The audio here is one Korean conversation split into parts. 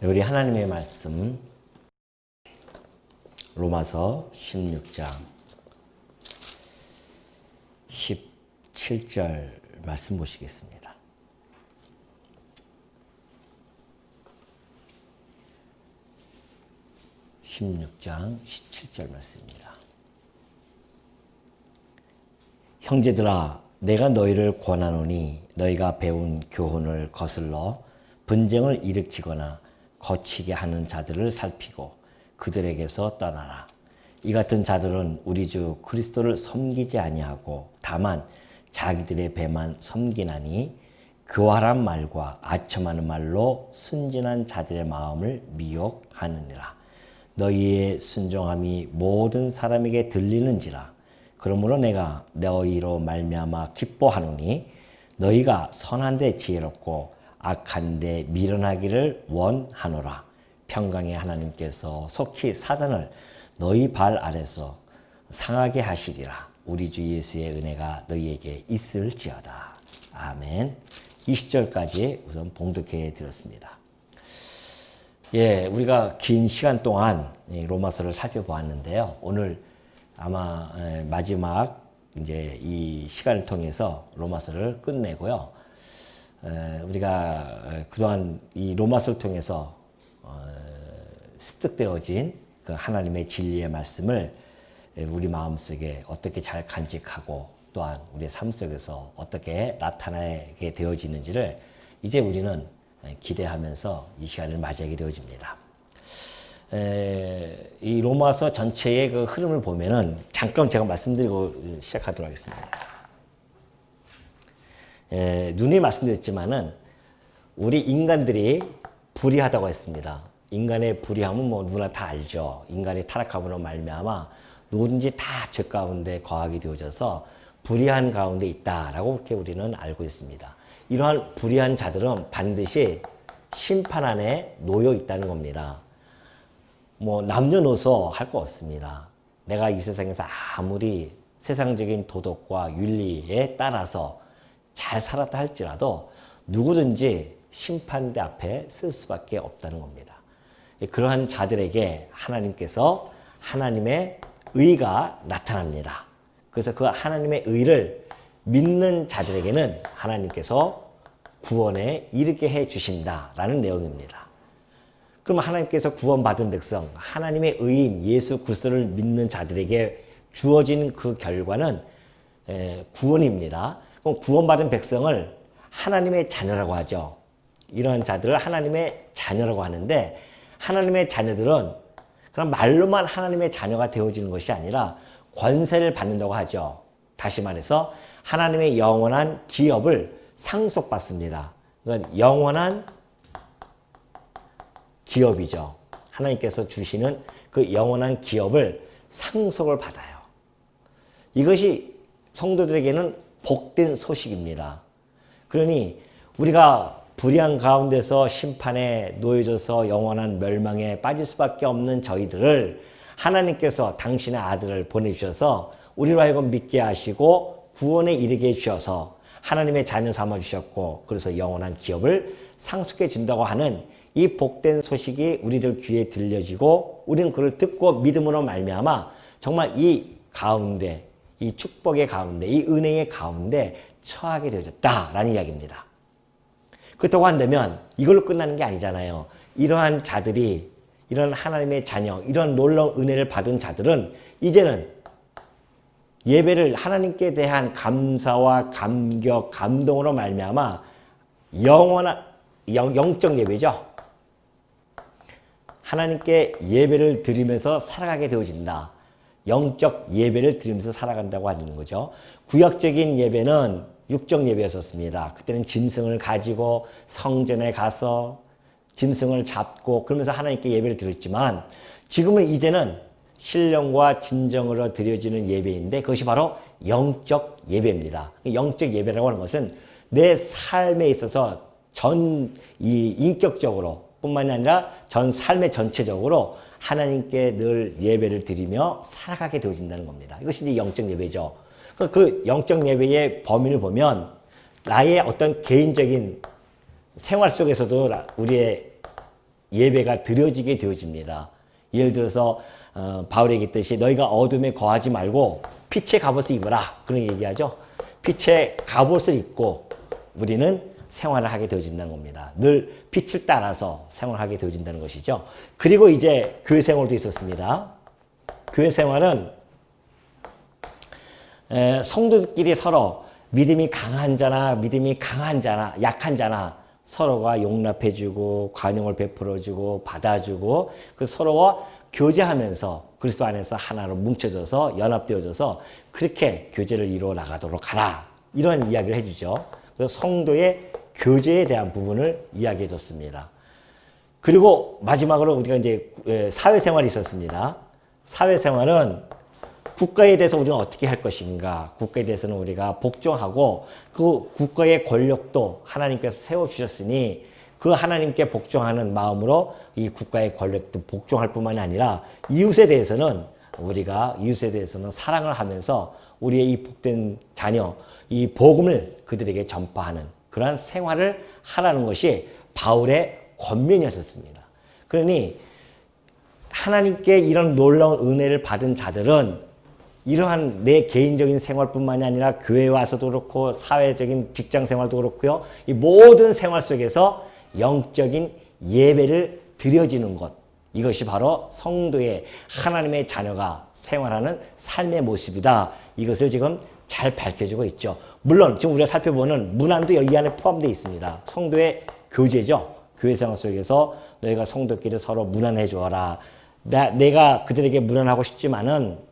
우리 하나님의 말씀 로마서 16장 17절 말씀 보시겠습니다. (16장 17절) 말씀입니다. 형제들아, 내가 너희를 권하노니 너희가 배운 교훈을 거슬러 분쟁을 일으키거나 거치게 하는 자들을 살피고 그들에게서 떠나라. 이 같은 자들은 우리 주 그리스도를 섬기지 아니하고 다만 자기들의 배만 섬기나니 교활한 말과 아첨하는 말로 순진한 자들의 마음을 미혹하느니라. 너희의 순종함이 모든 사람에게 들리는지라. 그러므로 내가 너희로 말미암아 기뻐하노니 너희가 선한 데 지혜롭고 악한 데 미련하기를 원하노라. 평강의 하나님께서 속히 사단을 너희 발 아래서 상하게 하시리라. 우리 주 예수의 은혜가 너희에게 있을지어다. 아멘. 20절까지 우선 봉독해 드렸습니다. 우리가 긴 시간 동안 로마서를 살펴보았는데요. 오늘 아마 마지막 이제 이 시간을 통해서 로마서를 끝내고요. 우리가 그동안 이 로마서를 통해서 습득되어진 그 하나님의 진리의 말씀을 우리 마음속에 어떻게 잘 간직하고 또한 우리의 삶 속에서 어떻게 나타나게 되어지는지를 이제 우리는 기대하면서 이 시간을 맞이하게 되어집니다. 이 로마서 전체의 그 흐름을 보면은 잠깐 제가 말씀드리고 시작하도록 하겠습니다. 눈이 말씀드렸지만은 우리 인간들이 불의하다고 했습니다. 인간의 불의함은 뭐 누구나 다 알죠. 인간이 타락함으로 말미암아 누구든지 다 죄 가운데 거하게 되어져서 불의한 가운데 있다라고 그렇게 우리는 알고 있습니다. 이러한 불의한 자들은 반드시 심판 안에 놓여 있다는 겁니다. 뭐 남녀노소 할 거 없습니다. 내가 이 세상에서 아무리 세상적인 도덕과 윤리에 따라서 잘 살았다 할지라도 누구든지 심판대 앞에 쓸 수밖에 없다는 겁니다. 그러한 자들에게 하나님께서 하나님의 의가 나타납니다. 그래서 그 하나님의 의를 믿는 자들에게는 하나님께서 구원에 이르게 해 주신다라는 내용입니다. 그럼 하나님께서 구원받은 백성, 하나님의 의인 예수 그리스도를 믿는 자들에게 주어진 그 결과는 구원입니다. 그럼 구원받은 백성을 하나님의 자녀라고 하죠. 이런 자들을 하나님의 자녀라고 하는데 하나님의 자녀들은 그냥 말로만 하나님의 자녀가 되어지는 것이 아니라 권세를 받는다고 하죠. 다시 말해서 하나님의 영원한 기업을 상속받습니다. 그러니까 영원한 기업이죠. 하나님께서 주시는 그 영원한 기업을 상속을 받아요. 이것이 성도들에게는 복된 소식입니다. 그러니 우리가 불의한 가운데서 심판에 놓여져서 영원한 멸망에 빠질 수밖에 없는 저희들을 하나님께서 당신의 아들을 보내주셔서 우리로 하여금 믿게 하시고 구원에 이르게 해주셔서 하나님의 자녀 삼아주셨고 그래서 영원한 기업을 상속해 준다고 하는 이 복된 소식이 우리들 귀에 들려지고 우리는 그걸 듣고 믿음으로 말미암아 정말 이 가운데 이 축복의 가운데 이 은혜의 가운데 처하게 되어졌다라는 이야기입니다. 그렇다고 한다면 이걸로 끝나는 게 아니잖아요. 이러한 자들이 이런 하나님의 자녀 이런 놀라운 은혜를 받은 자들은 이제는 예배를 하나님께 대한 감사와 감격 감동으로 말미암아 영원한 영적 예배죠. 하나님께 예배를 드리면서 살아가게 되어진다. 영적 예배를 드리면서 살아간다고 하는 거죠. 구약적인 예배는 육적 예배였었습니다. 그때는 짐승을 가지고 성전에 가서 짐승을 잡고 그러면서 하나님께 예배를 드렸지만 지금은 이제는 신령과 진정으로 드려지는 예배인데 그것이 바로 영적 예배입니다. 영적 예배라고 하는 것은 내 삶에 있어서 인격적으로 뿐만이 아니라 전 삶의 전체적으로 하나님께 늘 예배를 드리며 살아가게 되어진다는 겁니다. 이것이 이제 영적 예배죠. 그 영적 예배의 범위를 보면 나의 어떤 개인적인 생활 속에서도 우리의 예배가 드려지게 되어집니다. 예를 들어서 바울이 얘기했듯이 너희가 어둠에 거하지 말고 빛의 갑옷을 입어라. 그런 얘기하죠. 빛의 갑옷을 입고 우리는 생활을 하게 되어진다는 겁니다. 늘 빛을 따라서 생활하게 되어진다는 것이죠. 그리고 이제 교회 생활도 있었습니다. 교회 생활은 성도들끼리 서로 믿음이 강한 자나 약한 자나 서로가 용납해주고 관용을 베풀어주고 받아주고 그 서로와 교제하면서 그리스도 안에서 하나로 뭉쳐져서 연합되어져서 그렇게 교제를 이루어 나가도록 하라. 이런 이야기를 해주죠. 그래서 성도의 교제에 대한 부분을 이야기해 줬습니다. 그리고 마지막으로 우리가 이제 사회생활이 있었습니다. 사회생활은 국가에 대해서 우리가 어떻게 할 것인가, 국가에 대해서는 우리가 복종하고 그 국가의 권력도 하나님께서 세워주셨으니 그 하나님께 복종하는 마음으로 이 국가의 권력도 복종할 뿐만이 아니라 이웃에 대해서는 사랑을 하면서 우리의 이 복된 자녀, 이 복음을 그들에게 전파하는 그러한 생활을 하라는 것이 바울의 권면이었습니다. 그러니 하나님께 이런 놀라운 은혜를 받은 자들은 이러한 내 개인적인 생활뿐만이 아니라 교회에 와서도 그렇고 사회적인 직장 생활도 그렇고요. 이 모든 생활 속에서 영적인 예배를 드려지는 것. 이것이 바로 성도의 하나님의 자녀가 생활하는 삶의 모습이다. 이것을 지금 잘 밝혀주고 있죠. 물론 지금 우리가 살펴보는 문안도 이 안에 포함되어 있습니다. 성도의 교제죠. 교회 생활 속에서 너희가 성도끼리 서로 문안해 주어라. 내가 그들에게 문안하고 싶지만은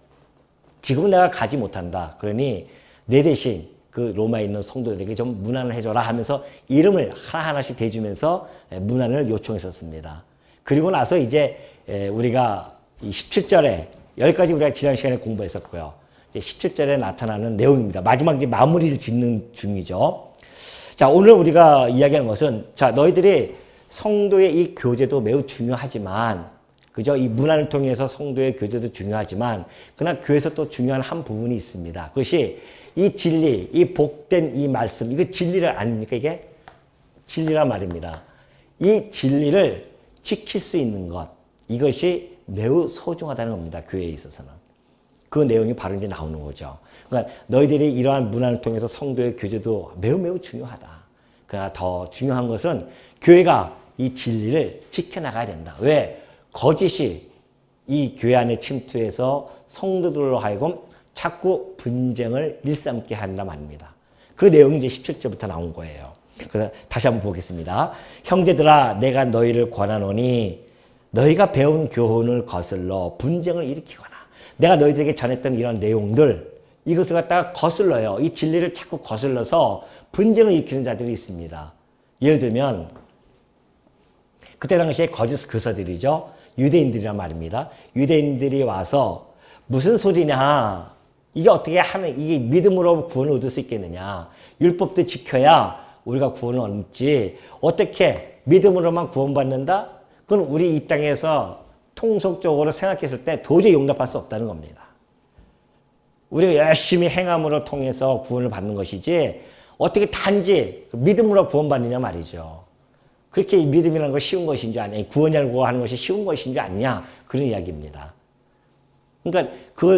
지금은 내가 가지 못한다. 그러니 내 대신 그 로마에 있는 성도들에게 좀 문안을 해줘라 하면서 이름을 하나하나씩 대주면서 문안을 요청했었습니다. 그리고 나서 이제 우리가 17절에 여기까지 우리가 지난 시간에 공부했었고요. 이제 17절에 나타나는 내용입니다. 마지막 이제 마무리를 짓는 중이죠. 자, 오늘 우리가 이야기하는 것은 자, 너희들이 성도의 이 교제도 매우 중요하지만 그죠? 이 문안을 통해서 성도의 교제도 중요하지만 그러나 교회에서 또 중요한 한 부분이 있습니다. 그것이 이 진리, 이 복된 이 말씀, 이거 진리를 아닙니까? 이게 진리란 말입니다. 이 진리를 지킬 수 있는 것, 이것이 매우 소중하다는 겁니다. 교회에 있어서는. 그 내용이 바로 이제 나오는 거죠. 그러니까 너희들이 이러한 문안을 통해서 성도의 교제도 매우 중요하다. 그러나 더 중요한 것은 교회가 이 진리를 지켜나가야 된다. 왜? 거짓이 이 교회 안에 침투해서 성도들로 하여금 자꾸 분쟁을 일삼게 한단 말입니다. 그 내용이 이제 17절부터 나온 거예요. 그래서 다시 한번 보겠습니다. 형제들아 내가 너희를 권하노니 너희가 배운 교훈을 거슬러 분쟁을 일으키거나 내가 너희들에게 전했던 이런 내용들 이것을 갖다가 거슬러요. 이 진리를 자꾸 거슬러서 분쟁을 일으키는 자들이 있습니다. 예를 들면 그때 당시에 거짓 교사들이죠. 유대인들이란 말입니다. 유대인들이 와서 무슨 소리냐. 이게 어떻게 하면 이게 믿음으로 구원을 얻을 수 있겠느냐. 율법도 지켜야 우리가 구원을 얻지. 어떻게 믿음으로만 구원받는다? 그건 우리 이 땅에서 통속적으로 생각했을 때 도저히 용납할 수 없다는 겁니다. 우리가 열심히 행함으로 통해서 구원을 받는 것이지 어떻게 단지 믿음으로 구원받느냐 말이죠. 그렇게 믿음이라는 것이 쉬운 것인지 아니냐, 구원이라고 하는 것이 쉬운 것인지 아니냐, 그런 이야기입니다. 그러니까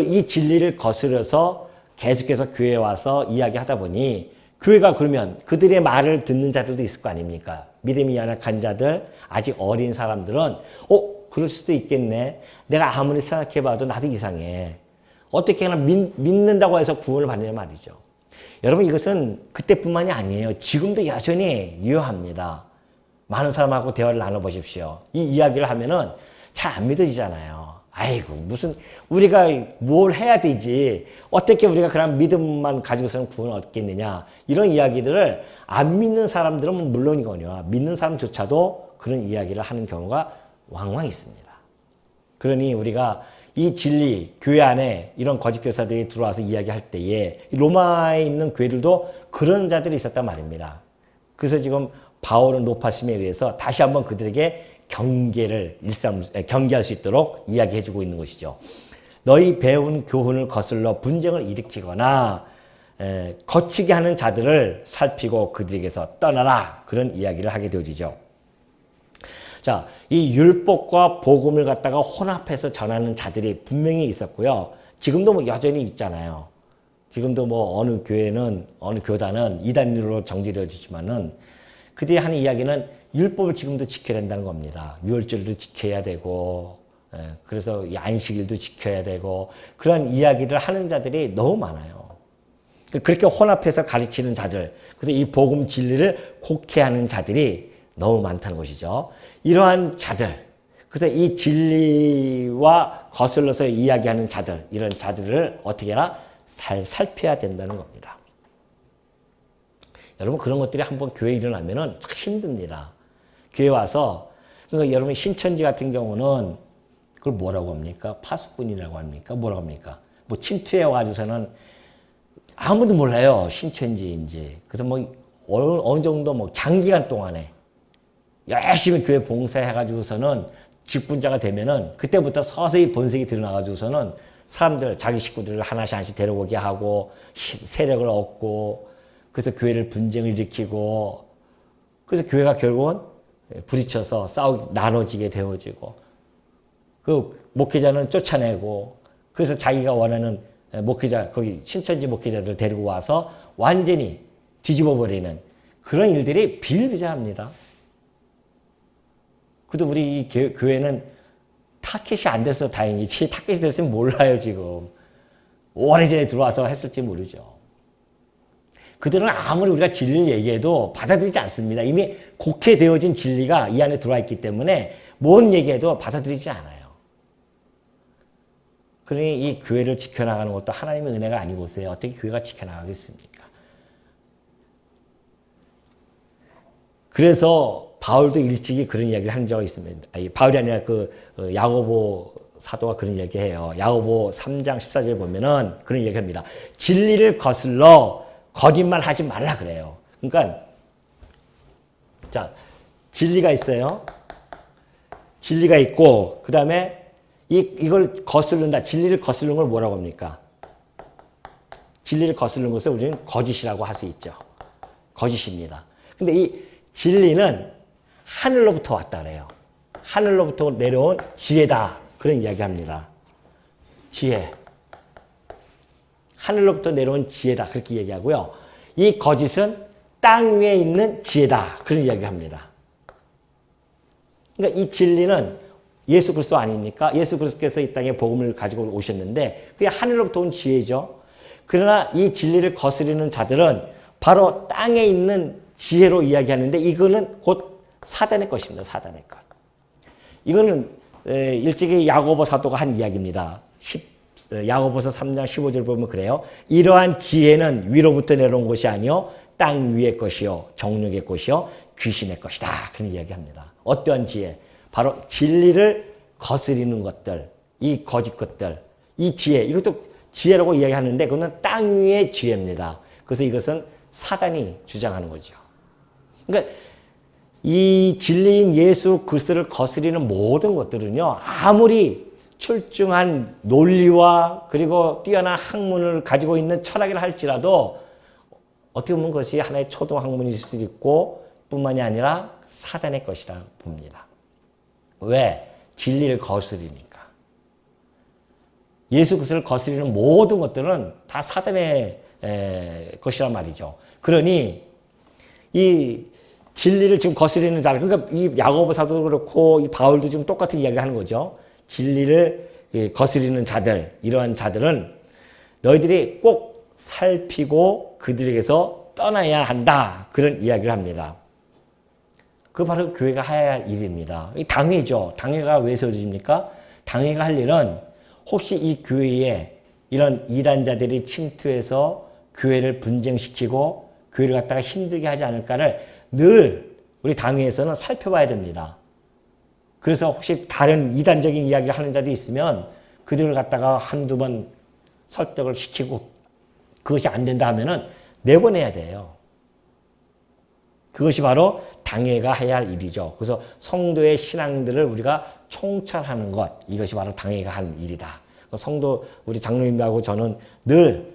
이 진리를 거스려서 계속해서 교회에 와서 이야기하다 보니 교회가 그러면 그들의 말을 듣는 자들도 있을 거 아닙니까? 믿음이 연약한 자들, 아직 어린 사람들은 그럴 수도 있겠네. 내가 아무리 생각해봐도 나도 이상해. 어떻게 하나 믿는다고 해서 구원을 받느냐 말이죠. 여러분 이것은 그때뿐만이 아니에요. 지금도 여전히 유효합니다. 많은 사람하고 대화를 나눠보십시오. 이 이야기를 하면은 잘 안 믿어지잖아요. 아이고, 무슨, 우리가 뭘 해야 되지. 어떻게 우리가 그런 믿음만 가지고서는 구원을 얻겠느냐. 이런 이야기들을 안 믿는 사람들은 물론이거든요. 믿는 사람조차도 그런 이야기를 하는 경우가 왕왕 있습니다. 그러니 우리가 이 진리, 교회 안에 이런 거짓 교사들이 들어와서 이야기할 때에 로마에 있는 교회들도 그런 자들이 있었단 말입니다. 그래서 지금 바울은 높아심에 의해서 다시 한번 그들에게 경계할 수 있도록 이야기해주고 있는 것이죠. 너희 배운 교훈을 거슬러 분쟁을 일으키거나 거치게 하는 자들을 살피고 그들에게서 떠나라. 그런 이야기를 하게 되어지죠. 자, 이 율법과 복음을 갖다가 혼합해서 전하는 자들이 분명히 있었고요. 지금도 뭐 여전히 있잖아요. 지금도 뭐 어느 교회는, 어느 교단은 이단으로 정지되어지지만은 그들이 하는 이야기는 율법을 지금도 지켜야 된다는 겁니다. 유월절도 지켜야 되고, 그래서 이 안식일도 지켜야 되고, 그런 이야기를 하는 자들이 너무 많아요. 그렇게 혼합해서 가르치는 자들, 그래서 이 복음 진리를 곡해하는 자들이 너무 많다는 것이죠. 이러한 자들, 그래서 이 진리와 거슬러서 이야기하는 자들, 이런 자들을 어떻게 해라? 살펴야 된다는 겁니다. 여러분, 그런 것들이 한번 교회에 일어나면은 참 힘듭니다. 교회 와서, 그러니까 여러분 신천지 같은 경우는 그걸 뭐라고 합니까? 파수꾼이라고 합니까? 뭐라고 합니까? 뭐 침투해 와가지고서는 아무도 몰라요. 신천지인지. 그래서 뭐 어느 정도 뭐 장기간 동안에 열심히 교회 봉사해가지고서는 직분자가 되면은 그때부터 서서히 본색이 드러나가지고서는 사람들, 자기 식구들을 하나씩 데려오게 하고 세력을 얻고 그래서 교회를 분쟁을 일으키고 그래서 교회가 결국은 부딪혀서 나눠지게 되어지고 그 목회자는 쫓아내고 그래서 자기가 원하는 목회자, 거기 신천지 목회자들 데리고 와서 완전히 뒤집어 버리는 그런 일들이 비일비재합니다. 그래도 우리 이 교회는 타켓이 안 돼서 다행이지 타켓이 됐으면 몰라요 지금. 오래전에 들어와서 했을지 모르죠. 그들은 아무리 우리가 진리를 얘기해도 받아들이지 않습니다. 이미 곡해되어진 진리가 이 안에 들어와 있기 때문에 뭔 얘기해도 받아들이지 않아요. 그러니 이 교회를 지켜나가는 것도 하나님의 은혜가 아니고서야 어떻게 교회가 지켜나가겠습니까? 그래서 바울도 일찍이 그런 이야기를 한 적이 있습니다. 아니, 바울이 아니라 야고보 사도가 그런 이야기해요. 야고보 3장 14절에 보면은 그런 이야기합니다. 진리를 거슬러 거짓말 하지 말라 그래요. 그러니까 자, 진리가 있어요. 진리가 있고 그다음에 이걸 거스른다. 진리를 거스르는 걸 뭐라고 합니까? 진리를 거스르는 것을 우리는 거짓이라고 할 수 있죠. 거짓입니다. 근데 이 진리는 하늘로부터 왔다 그래요. 하늘로부터 내려온 지혜다. 그런 이야기합니다. 지혜. 하늘로부터 내려온 지혜다. 그렇게 얘기하고요. 이 거짓은 땅 위에 있는 지혜다. 그런 이야기합니다. 그러니까 이 진리는 예수 그리스도 아닙니까? 예수 그리스도께서 이 땅에 복음을 가지고 오셨는데 그게 하늘로부터 온 지혜죠. 그러나 이 진리를 거스르는 자들은 바로 땅에 있는 지혜로 이야기하는데 이거는 곧 사단의 것입니다. 사단의 것. 이거는 일찍이 야고보 사도가 한 이야기입니다. 야고보서 3장 15절 보면 그래요. 이러한 지혜는 위로부터 내려온 것이 아니요 땅 위의 것이요 정욕의 것이요 귀신의 것이다. 그런 이야기합니다. 어떠한 지혜? 바로 진리를 거스리는 것들, 이 거짓 것들, 이 지혜, 이것도 지혜라고 이야기하는데 그거는 땅 위의 지혜입니다. 그래서 이것은 사단이 주장하는 거죠. 그러니까 이 진리인 예수 그리스도를 거스리는 모든 것들은요, 아무리 출중한 논리와 그리고 뛰어난 학문을 가지고 있는 철학이라 할지라도 어떻게 보면 그것이 하나의 초등학문일 수도 있고 뿐만이 아니라 사단의 것이라 봅니다. 왜? 진리를 거스리니까. 예수 그리스도를 거스리는 모든 것들은 다 사단의 것이란 말이죠. 그러니 이 진리를 지금 거스리는 자들, 그러니까 이 야고보 사도도 그렇고 이 바울도 지금 똑같은 이야기를 하는 거죠. 진리를 거스리는 자들, 이러한 자들은 너희들이 꼭 살피고 그들에게서 떠나야 한다. 그런 이야기를 합니다. 그 바로 교회가 해야 할 일입니다. 이 당회죠. 당회가 왜 세워집니까? 당회가 할 일은 혹시 이 교회에 이런 이단자들이 침투해서 교회를 분쟁시키고 교회를 갖다가 힘들게 하지 않을까를 늘 우리 당회에서는 살펴봐야 됩니다. 그래서 혹시 다른 이단적인 이야기를 하는 자들이 있으면 그들을 갖다가 한두 번 설득을 시키고 그것이 안 된다 하면은 내보내야 돼요. 그것이 바로 당회가 해야 할 일이죠. 그래서 성도의 신앙들을 우리가 총찰하는 것, 이것이 바로 당회가 할 일이다. 성도, 우리 장로님들하고 저는 늘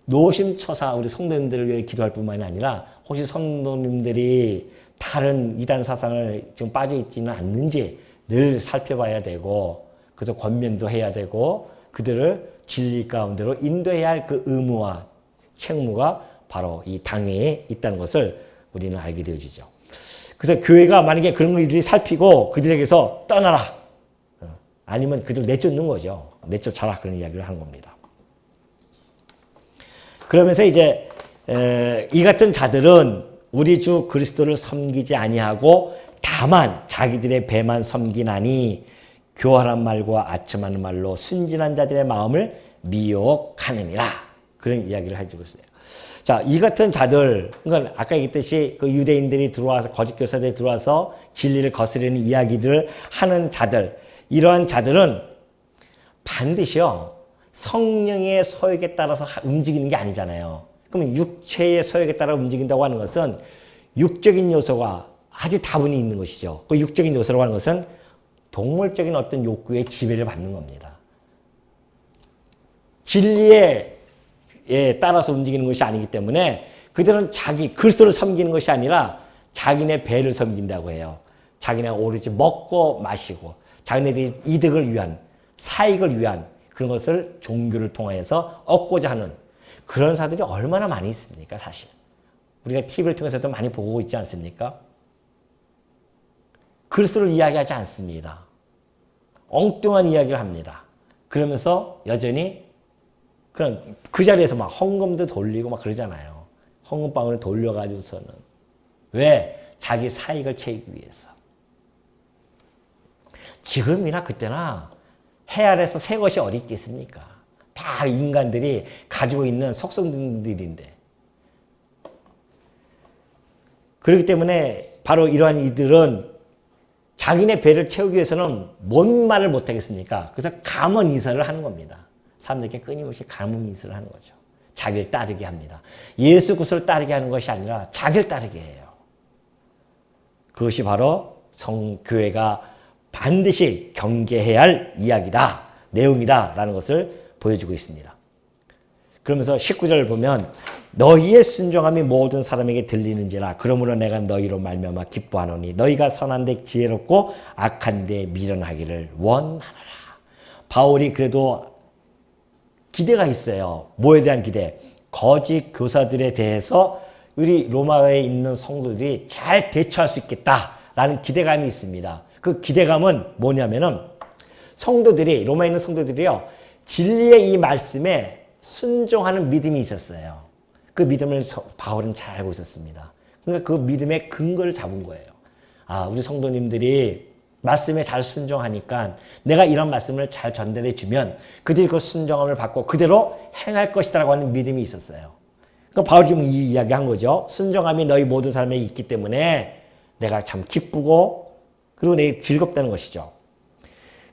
노심초사 우리 성도님들을 위해 기도할 뿐만이 아니라 혹시 성도님들이 다른 이단 사상을 지금 빠져 있지는 않는지 늘 살펴봐야 되고, 그래서 권면도 해야 되고, 그들을 진리 가운데로 인도해야 할 그 의무와 책무가 바로 이 당회에 있다는 것을 우리는 알게 되어지죠. 그래서 교회가 만약에 그런 걸 이들이 살피고 그들에게서 떠나라, 아니면 그들 내쫓는 거죠. 내쫓아라, 그런 이야기를 하는 겁니다. 그러면서 이제 이 같은 자들은 우리 주 그리스도를 섬기지 아니하고 다만 자기들의 배만 섬기나니 교활한 말과 아첨하는 말로 순진한 자들의 마음을 미혹하느니라, 그런 이야기를 해주고 있어요. 자, 이 같은 자들, 그러니까 아까 얘기했듯이 그 유대인들이 들어와서, 거짓 교사들이 들어와서 진리를 거스르는 이야기들을 하는 자들, 이러한 자들은 반드시요 성령의 소욕에 따라서 움직이는 게 아니잖아요. 그러면 육체의 소욕에 따라 움직인다고 하는 것은 육적인 요소가 아주 다분히 있는 것이죠. 그 육적인 요소라고 하는 것은 동물적인 어떤 욕구에 지배를 받는 겁니다. 진리에 따라서 움직이는 것이 아니기 때문에 그들은 그리스도를 섬기는 것이 아니라 자기네 배를 섬긴다고 해요. 자기네가 오로지 먹고 마시고 자기네들의 이득을 위한, 사익을 위한 그런 것을 종교를 통해서 얻고자 하는 그런 사람들이 얼마나 많이 있습니까, 사실. 우리가 TV를 통해서도 많이 보고 있지 않습니까? 그리스도를 이야기하지 않습니다. 엉뚱한 이야기를 합니다. 그러면서 여전히 그런 그 자리에서 막 헌금도 돌리고 막 그러잖아요. 헌금방을 돌려가지고서는. 왜? 자기 사익을 채우기 위해서. 지금이나 그때나 해 아래서 새 것이 어디 있겠습니까? 다 인간들이 가지고 있는 속성들인데. 그렇기 때문에 바로 이러한 이들은 자기네 배를 채우기 위해서는 뭔 말을 못하겠습니까? 그래서 감언 이설을 하는 겁니다. 사람들에게 끊임없이 감언 이설을 하는 거죠. 자기를 따르게 합니다. 예수 그리스도를 따르게 하는 것이 아니라 자기를 따르게 해요. 그것이 바로 성교회가 반드시 경계해야 할 이야기다, 내용이다 라는 것을 보여주고 있습니다. 그러면서 19절을 보면 너희의 순종함이 모든 사람에게 들리는지라 그러므로 내가 너희로 말미암아 기뻐하노니 너희가 선한 데 지혜롭고 악한 데 미련하기를 원하노라. 바울이 그래도 기대가 있어요. 뭐에 대한 기대? 거짓 교사들에 대해서 우리 로마에 있는 성도들이 잘 대처할 수 있겠다라는 기대감이 있습니다. 그 기대감은 뭐냐면은 성도들이, 로마에 있는 성도들이요, 진리의 이 말씀에 순종하는 믿음이 있었어요. 그 믿음을 바울은 잘 알고 있었습니다. 그러니까 그 믿음의 근거를 잡은 거예요. 아, 우리 성도님들이 말씀에 잘 순종하니까 내가 이런 말씀을 잘 전달해 주면 그들이 그 순종함을 받고 그대로 행할 것이다라고 하는 믿음이 있었어요. 그러니까 바울이 지금 이 이야기 한 거죠. 순종함이 너희 모든 사람에게 있기 때문에 내가 참 기쁘고 그리고 내게 즐겁다는 것이죠.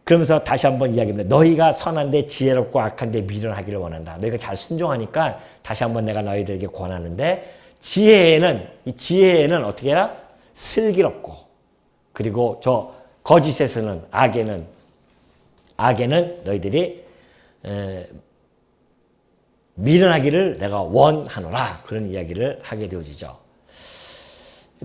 그러면서 다시 한번 이야기합니다. 너희가 선한데 지혜롭고 악한데 미련하기를 원한다. 너희가 잘 순종하니까 다시 한번 내가 너희들에게 권하는데 이 지혜에는 어떻게 해라? 슬기롭고 그리고 저 거짓에서는 악에는 너희들이 미련하기를 내가 원하노라. 그런 이야기를 하게 되어지죠.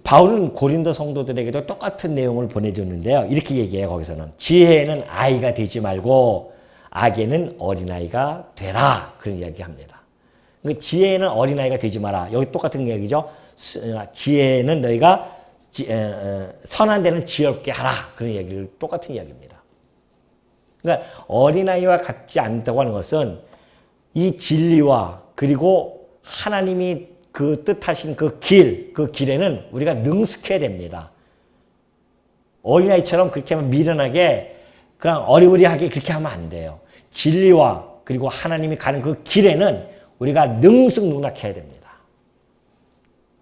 바울은 고린도 성도들에게도 똑같은 내용을 보내줬는데요. 이렇게 얘기해요. 거기서는 지혜에는 아이가 되지 말고 악에는 어린아이가 되라. 그런 이야기합니다. 그러니까 지혜에는 어린아이가 되지 마라. 여기 똑같은 이야기죠. 지혜에는 너희가 선한 데는 지혜롭게 하라. 그런 이야기를 똑같은 이야기입니다. 그러니까 어린아이와 같지 않다고 하는 것은 이 진리와 그리고 하나님이 그 뜻하신 그 길에는 우리가 능숙해야 됩니다. 어린아이처럼 그렇게 하면 미련하게 그냥 어리버리하게 그렇게 하면 안 돼요. 진리와 그리고 하나님이 가는 그 길에는 우리가 능숙능락해야 됩니다.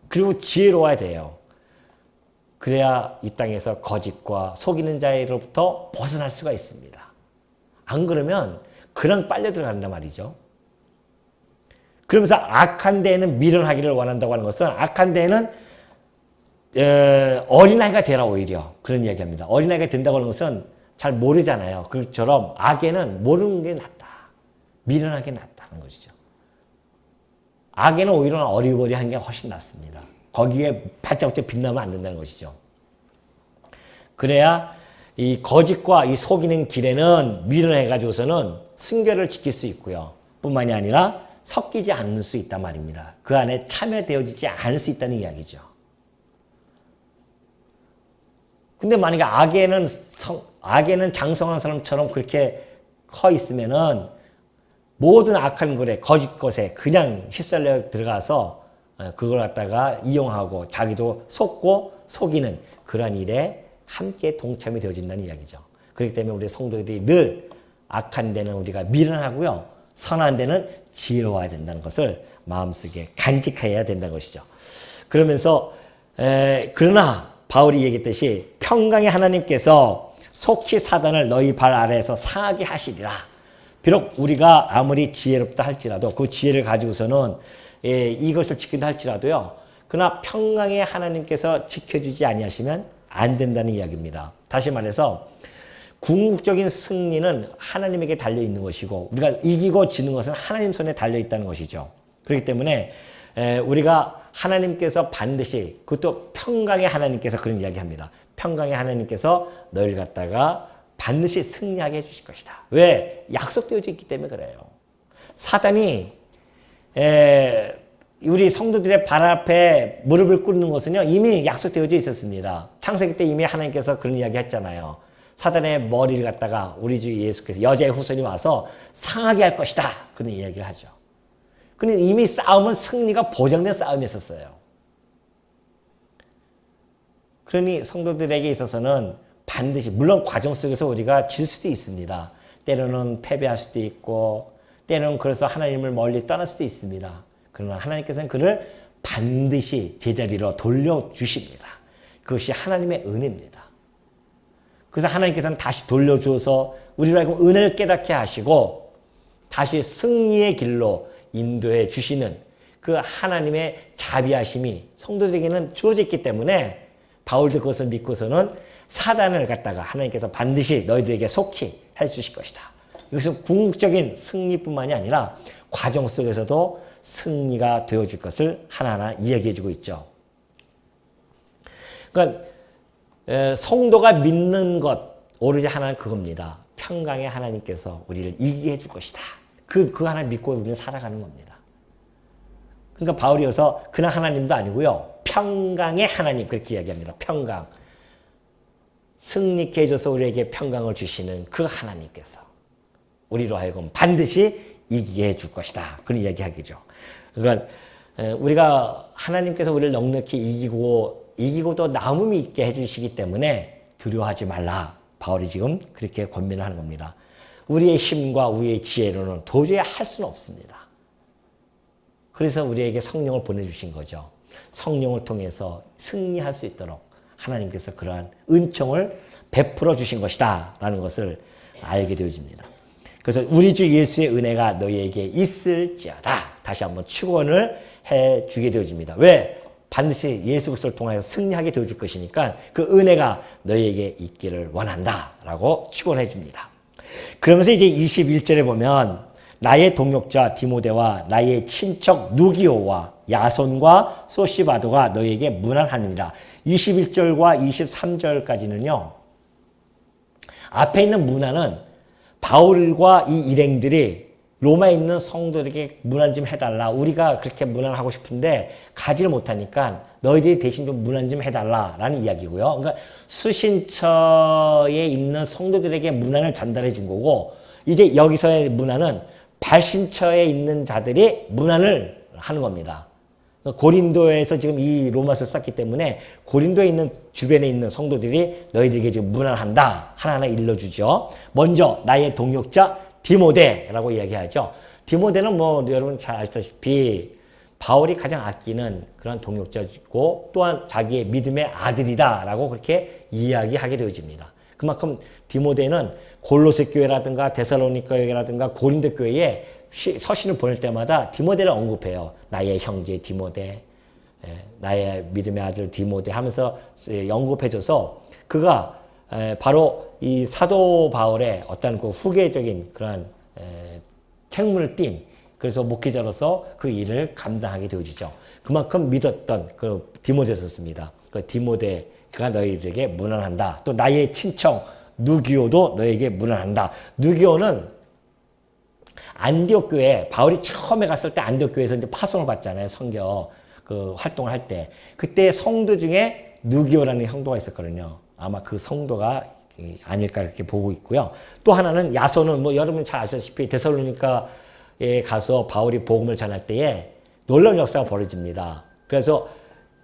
그리고 지혜로워야 돼요. 그래야 이 땅에서 거짓과 속이는 자로부터 벗어날 수가 있습니다. 안 그러면 그냥 빨려 들어간단 말이죠. 그러면서 악한 데에는 미련하기를 원한다고 하는 것은 악한 데에는 어린아이가 되라 오히려 그런 이야기합니다. 어린아이가 된다고 하는 것은 잘 모르잖아요. 그처럼 악에는 모르는 게 낫다. 미련하게 낫다는 것이죠. 악에는 오히려 어리버리한 게 훨씬 낫습니다. 거기에 발짝발짝 빛나면 안 된다는 것이죠. 그래야 이 거짓과 이 속이는 길에는 미련해가지고서는 순결을 지킬 수 있고요. 뿐만이 아니라 섞이지 않을 수 있단 말입니다. 그 안에 참여되어지지 않을 수 있다는 이야기죠. 근데 만약에 악에는 장성한 사람처럼 그렇게 커 있으면은 모든 악한 것에, 거짓 것에 그냥 휩쓸려 들어가서 그걸 갖다가 이용하고 자기도 속고 속이는 그런 일에 함께 동참이 되어진다는 이야기죠. 그렇기 때문에 우리 성도들이 늘 악한 데는 우리가 미련하고요. 선한 데는 지혜로워야 된다는 것을 마음속에 간직해야 된다는 것이죠. 그러면서 그러나 바울이 얘기했듯이 평강의 하나님께서 속히 사단을 너희 발 아래에서 상하게 하시리라. 비록 우리가 아무리 지혜롭다 할지라도 그 지혜를 가지고서는 이것을 지킨다 할지라도요. 그러나 평강의 하나님께서 지켜주지 아니하시면 안 된다는 이야기입니다. 다시 말해서 궁극적인 승리는 하나님에게 달려있는 것이고 우리가 이기고 지는 것은 하나님 손에 달려있다는 것이죠. 그렇기 때문에 우리가 하나님께서 반드시 그것도 평강의 하나님께서 그런 이야기합니다. 평강의 하나님께서 너희를 갖다가 반드시 승리하게 해주실 것이다. 왜? 약속되어져 있기 때문에 그래요. 사단이 우리 성도들의 발 앞에 무릎을 꿇는 것은요 이미 약속되어져 있었습니다. 창세기 때 이미 하나님께서 그런 이야기 했잖아요. 사단의 머리를 갖다가 우리 주 예수께서 여자의 후손이 와서 상하게 할 것이다. 그런 이야기를 하죠. 근데 이미 싸움은 승리가 보장된 싸움이었어요. 그러니 성도들에게 있어서는 반드시 물론 과정 속에서 우리가 질 수도 있습니다. 때로는 패배할 수도 있고 때로는 그래서 하나님을 멀리 떠날 수도 있습니다. 그러나 하나님께서는 그를 반드시 제자리로 돌려주십니다. 그것이 하나님의 은혜입니다. 그래서 하나님께서는 다시 돌려줘서 우리로 하여금 은혜를 깨닫게 하시고 다시 승리의 길로 인도해 주시는 그 하나님의 자비하심이 성도들에게는 주어져 있기 때문에 바울도 그것을 믿고서는 사단을 갖다가 하나님께서 반드시 너희들에게 속히 해주실 것이다. 이것은 궁극적인 승리뿐만이 아니라 과정 속에서도 승리가 되어질 것을 하나하나 이야기해주고 있죠. 그러니까 성도가 믿는 것 오로지 하나는 그겁니다. 평강의 하나님께서 우리를 이기게 해줄 것이다. 그 하나님 믿고 우리는 살아가는 겁니다. 그러니까 바울이어서 그냥 하나님도 아니고요. 평강의 하나님 그렇게 이야기합니다. 평강. 승리케 해줘서 우리에게 평강을 주시는 그 하나님께서 우리로 하여금 반드시 이기게 해줄 것이다. 그런 이야기하기죠. 그러니까 우리가 하나님께서 우리를 넉넉히 이기고도 남음이 있게 해주시기 때문에 두려워하지 말라. 바울이 지금 그렇게 권면을 하는 겁니다. 우리의 힘과 우리의 지혜로는 도저히 할 수는 없습니다. 그래서 우리에게 성령을 보내주신 거죠. 성령을 통해서 승리할 수 있도록 하나님께서 그러한 은총을 베풀어 주신 것이다 라는 것을 알게 되어집니다. 그래서 우리 주 예수의 은혜가 너희에게 있을지어다. 다시 한번 축원을 해주게 되어집니다. 왜? 반드시 예수 그리스도를 통하여 승리하게 되어질 것이니까 그 은혜가 너희에게 있기를 원한다 라고 축원해 줍니다. 그러면서 이제 21절에 보면 나의 동역자 디모데와 나의 친척 누기오와 야손과 소시바도가 너희에게 문안하느니라. 21절과 23절까지는요. 앞에 있는 문안은 바울과 이 일행들이 로마에 있는 성도들에게 문안 좀 해달라. 우리가 그렇게 문안하고 싶은데 가지를 못하니까 너희들이 대신 좀 문안 좀 해달라라는 이야기고요. 그러니까 수신처에 있는 성도들에게 문안을 전달해 준 거고 이제 여기서의 문안은 발신처에 있는 자들이 문안을 하는 겁니다. 고린도에서 지금 이 로마서를 썼기 때문에 고린도에 있는 주변에 있는 성도들이 너희들에게 지금 문안한다. 하나하나 일러주죠. 먼저 나의 동역자 디모데라고 이야기하죠. 디모데는 뭐 여러분 잘 아시다시피 바울이 가장 아끼는 그런 동역자이고 또한 자기의 믿음의 아들이다라고 그렇게 이야기하게 되어집니다. 그만큼 디모데는 골로새 교회라든가 데살로니가 교회라든가 고린도 교회에 서신을 보낼 때마다 디모데를 언급해요. 나의 형제 디모데, 나의 믿음의 아들 디모데 하면서 언급해줘서 그가 바로 이 사도 바울의 어떤 그 후계적인 그런 책무를 띈 그래서 목회자로서 그 일을 감당하게 되어지죠. 그만큼 믿었던 그 디모데였습니다. 그 디모데가 너희들에게 문안한다. 또 나의 친척 누기오도 너에게 문안한다. 누기오는 안디옥 교회, 바울이 처음에 갔을 때 안디옥 교회에서 이제 파송을 받잖아요. 선교 그 활동을 할 때. 그때 성도 중에 누기오라는 성도가 있었거든요. 아마 그 성도가 아닐까 이렇게 보고 있고요. 또 하나는 야손은 뭐 여러분이 잘 아시다시피 데살로니가에 가서 바울이 복음을 전할 때에 놀라운 역사가 벌어집니다. 그래서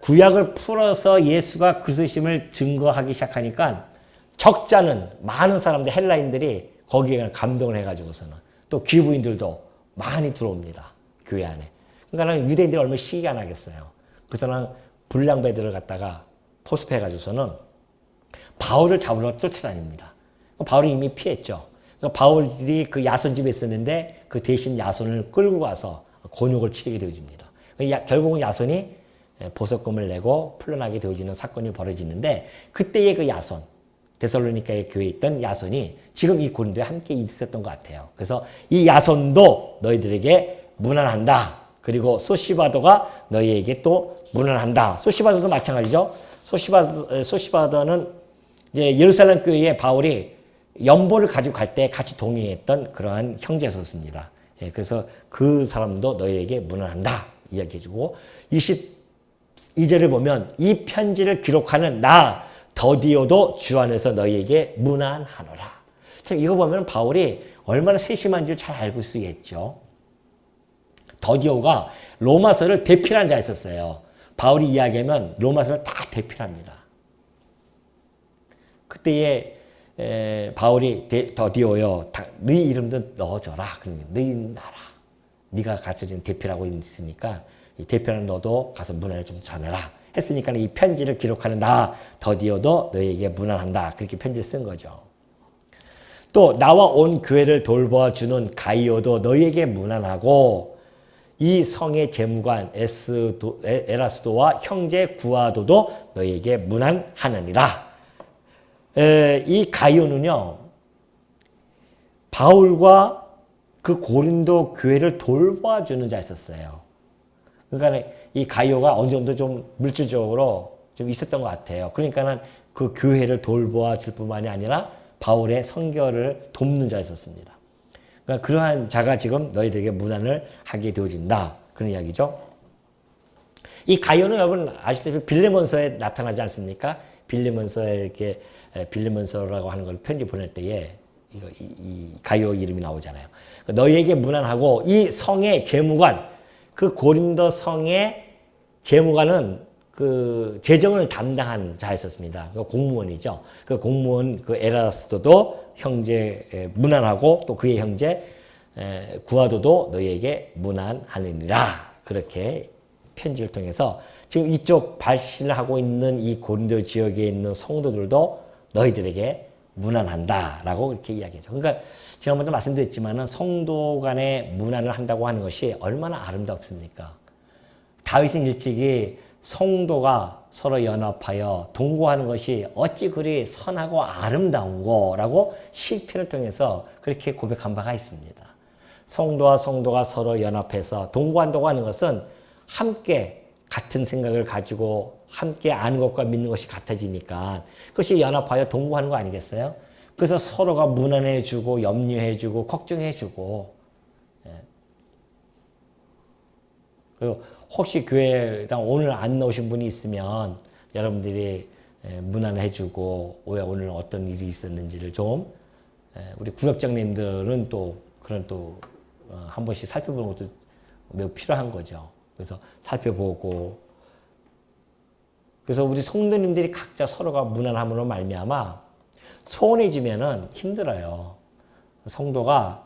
구약을 풀어서 예수가 그리스도심을 증거하기 시작하니까 적잖은 많은 사람들 헬라인들이 거기에 감동을 해가지고서는 또 귀부인들도 많이 들어옵니다. 교회 안에. 그러니까 유대인들이 얼마나 시기가 나겠어요. 그래서는 불량배들을 갖다가 포섭해가지고서는 바울을 잡으러 쫓아다닙니다. 바울이 이미 피했죠. 그러니까 바울이 그 야손 집에 있었는데 그 대신 야손을 끌고 가서 곤욕을 치르게 되어집니다. 결국은 야손이 보석금을 내고 풀려나게 되어지는 사건이 벌어지는데 그때의 그 야손, 데살로니가의 교회에 있던 야손이 지금 이 고린도에 함께 있었던 것 같아요. 그래서 이 야손도 너희들에게 문안한다. 그리고 소시바도가 너희에게 또 문안한다. 소시바도도 마찬가지죠. 소시바도는 이제 예루살렘 교회에 바울이 연보를 가지고 갈 때 같이 동행했던 그러한 형제였습니다. 그래서 그 사람도 너희에게 문안한다. 이야기해주고 22절을 보면 이 편지를 기록하는 나 더디오도 주 안에서 너희에게 문안하노라. 참 이거 보면 바울이 얼마나 세심한 줄 잘 알고 수 있겠죠. 더디오가 로마서를 대필한 자였었어요. 바울이 이야기하면 로마서를 다 대필합니다. 그때에 바울이 더디오여 네 이름도 넣어줘라. 그러니 네 나라. 네가 같이 지금 대필하고 있으니까 이 대표는 너도 가서 문안을 좀 전해라. 했으니까 이 편지를 기록하는 나 더디오도 너에게 문안한다. 그렇게 편지를 쓴 거죠. 또 나와 온 교회를 돌보아주는 가이오도 너에게 문안하고 이 성의 재무관 에라스도와 형제 구아도도 너에게 문안하느니라. 이 가이오는요. 바울과 그 고린도 교회를 돌봐주는 자였었어요. 그러니까 이 가이오가 어느 정도 좀 물질적으로 좀 있었던 것 같아요. 그러니까는 그 교회를 돌보아 줄 뿐만이 아니라 바울의 선교를 돕는 자였었습니다. 그러니까 그러한 자가 지금 너희들에게 문안을 하게 되어진다. 그런 이야기죠. 이 가이오는 여러분 아시다시피 빌레몬서에 나타나지 않습니까? 빌레몬서에 이렇게 빌레몬서라고 하는 걸 편지 보낼 때에 이 가이오 이름이 나오잖아요. 너희에게 문안하고 이 성의 재무관, 그 고린도 성의 재무관은 그 재정을 담당한 자였었습니다. 그 공무원이죠. 그 공무원 그 에라스도도 형제 문안하고 또 그의 형제 구아도도 너희에게 문안하느니라. 그렇게 편지를 통해서 지금 이쪽 발신을 하고 있는 이 고린도 지역에 있는 성도들도 너희들에게 문안한다라고 이렇게 이야기하죠. 그러니까 제가 먼저 말씀드렸지만은 성도 간에 문안을 한다고 하는 것이 얼마나 아름답습니까? 다윗은 일찍이 성도가 서로 연합하여 동거하는 것이 어찌 그리 선하고 아름다운고라고 시편을 통해서 그렇게 고백한 바가 있습니다. 성도와 성도가 서로 연합해서 동거한다고 하는 것은 함께 같은 생각을 가지고 함께 아는 것과 믿는 것이 같아지니까 그것이 연합하여 동거하는 거 아니겠어요? 그래서 서로가 문안해주고 염려해주고 걱정해주고 그리고 혹시 교회에 오늘 안 나오신 분이 있으면 여러분들이 문안해주고 왜 오늘 어떤 일이 있었는지를 좀 우리 구역장님들은 또 그런 또 한 번씩 살펴보는 것도 매우 필요한 거죠. 그래서 살펴보고 그래서 우리 성도님들이 각자 서로가 문안함으로 말미암아 소원해지면은 힘들어요. 성도가